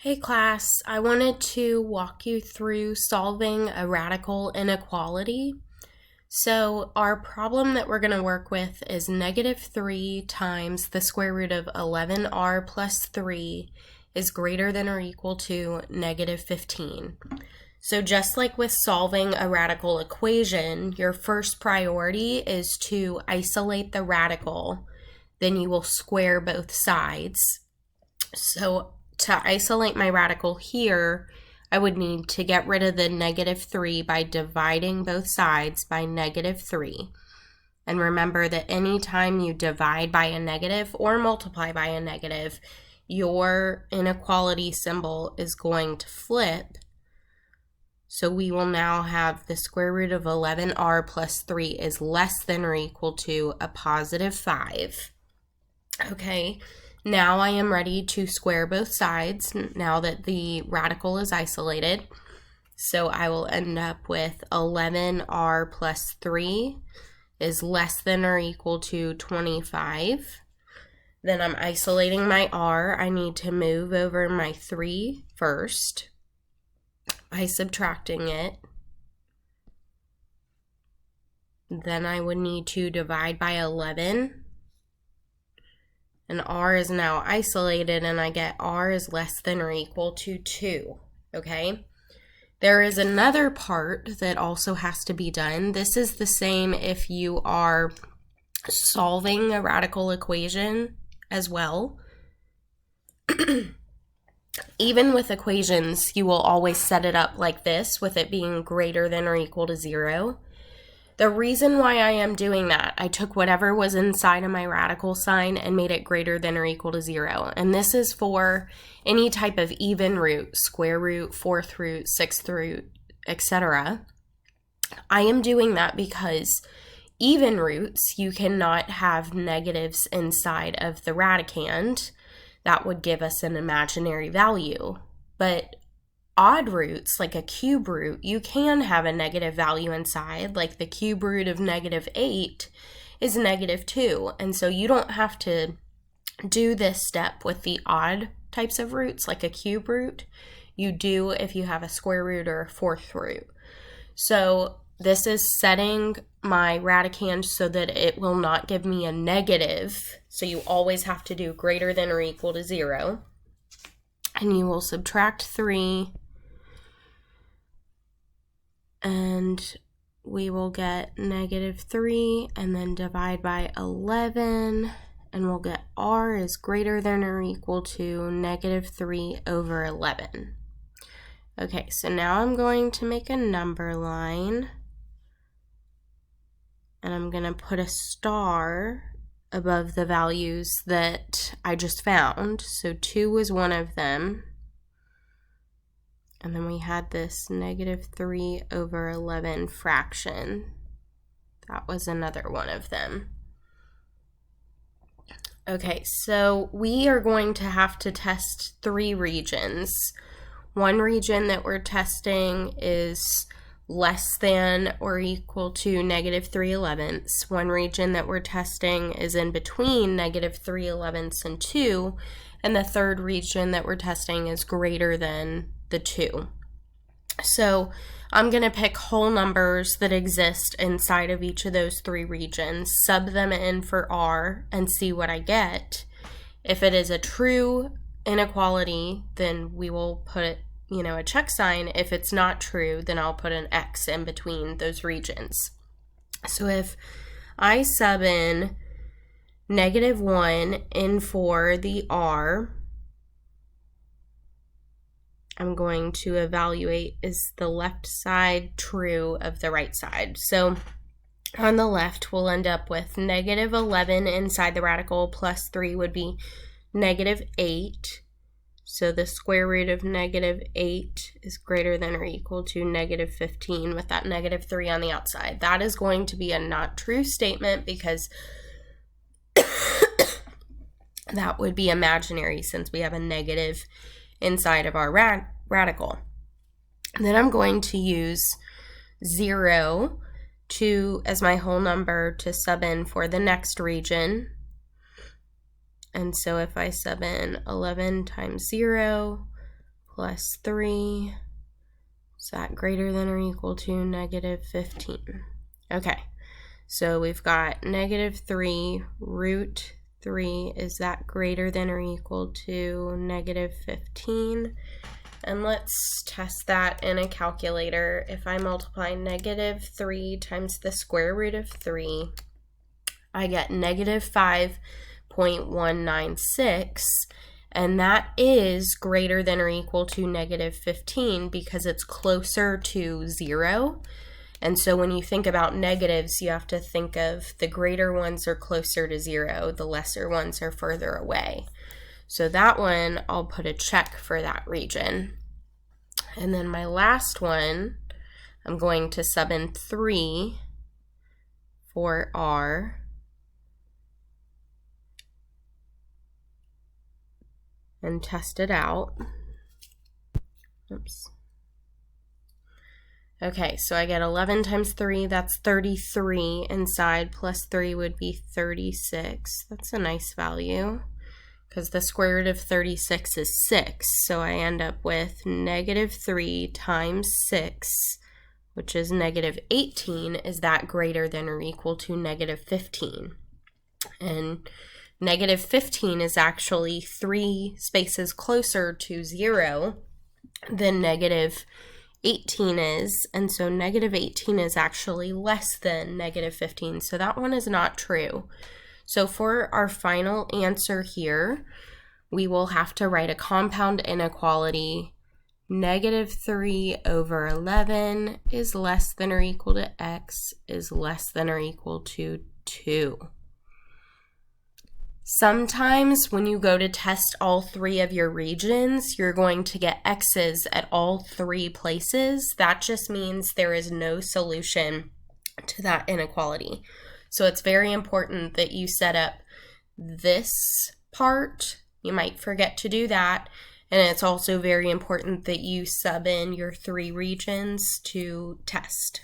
Hey class, I wanted to walk you through solving a radical inequality. So our problem that we're going to work with is -3 times the square root of 11r plus 3 is greater than or equal to -15. So just like with solving a radical equation, your first priority is to isolate the radical. Then you will square both sides. So to isolate my radical here, I would need to get rid of the -3 by dividing both sides by -3. And remember that anytime you divide by a negative or multiply by a negative, your inequality symbol is going to flip. So we will now have the square root of 11r plus 3 is less than or equal to a +5. Okay. Now I am ready to square both sides now that the radical is isolated. So I will end up with 11r plus 3 is less than or equal to 25. Then I'm isolating my r. I need to move over my 3 first by subtracting it. Then I would need to divide by 11. And r is now isolated, and I get r is less than or equal to 2, okay? There is another part that also has to be done. This is the same if you are solving a radical equation as well. Even with equations, you will always set it up like this, with it being greater than or equal to 0. The reason why I am doing that, I took whatever was inside of my radical sign and made it greater than or equal to 0. And this is for any type of even root, square root, fourth root, sixth root, etc. I am doing that because even roots, you cannot have negatives inside of the radicand. That would give us an imaginary value. But odd roots, like a cube root, you can have a negative value inside, like the cube root of -8 is -2. And so you don't have to do this step with the odd types of roots, like a cube root. You do if you have a square root or a fourth root. So this is setting my radicand so that it will not give me a negative. So you always have to do greater than or equal to 0. And you will subtract 3. And we will get -3 and then divide by 11, and we'll get r is greater than or equal to -3 over 11. Okay, so now I'm going to make a number line, and I'm going to put a star above the values that I just found. So 2 was one of them. And then we had this -3 over 11 fraction. That was another one of them. Okay, so we are going to have to test 3 regions. One region that we're testing is less than or equal to -3/11. One region that we're testing is in between -3/11 and 2. And the third region that we're testing is greater than the 2. So I'm going to pick whole numbers that exist inside of each of those 3 regions, sub them in for r, and see what I get. If it is a true inequality, then we will put, a check sign. If it's not true, then I'll put an X in between those regions. So if I sub in -1 in for the r, I'm going to evaluate, is the left side true of the right side? So on the left, we'll end up with -11 inside the radical plus 3 would be -8. So the square root of -8 is greater than or equal to -15 with that -3 on the outside. That is going to be a not true statement because that would be imaginary since we have a negative inside of our radical. Then I'm going to use 0 as my whole number to sub in for the next region. And so if I sub in 11 times 0, plus 3. Is that greater than or equal to negative 15? Okay, so we've got negative 3 root 3. Is that greater than or equal to negative 15? And let's test that in a calculator. If I multiply negative 3 times the square root of 3, I get negative 5.196, and that is greater than or equal to negative 15 because it's closer to 0. And so when you think about negatives, you have to think of the greater ones are closer to 0, the lesser ones are further away. So that one, I'll put a check for that region. And then my last one, I'm going to sub in 3 for R. And test it out. Oops. Okay, so I get 11 times 3, that's 33 inside, plus 3 would be 36. That's a nice value, because the square root of 36 is 6, so I end up with negative 3 times 6, which is negative 18. Is that greater than or equal to negative 15? And negative 15 is actually 3 spaces closer to 0 than negative 18 is, and so negative 18 is actually less than negative 15, so that one is not true. So for our final answer here, we will have to write a compound inequality. Negative 3 over 11 is less than or equal to x is less than or equal to 2. Sometimes when you go to test all 3 of your regions, you're going to get x's at all 3 places. That just means there is no solution to that inequality. So it's very important that you set up this part. You might forget to do that. And it's also very important that you sub in your 3 regions to test.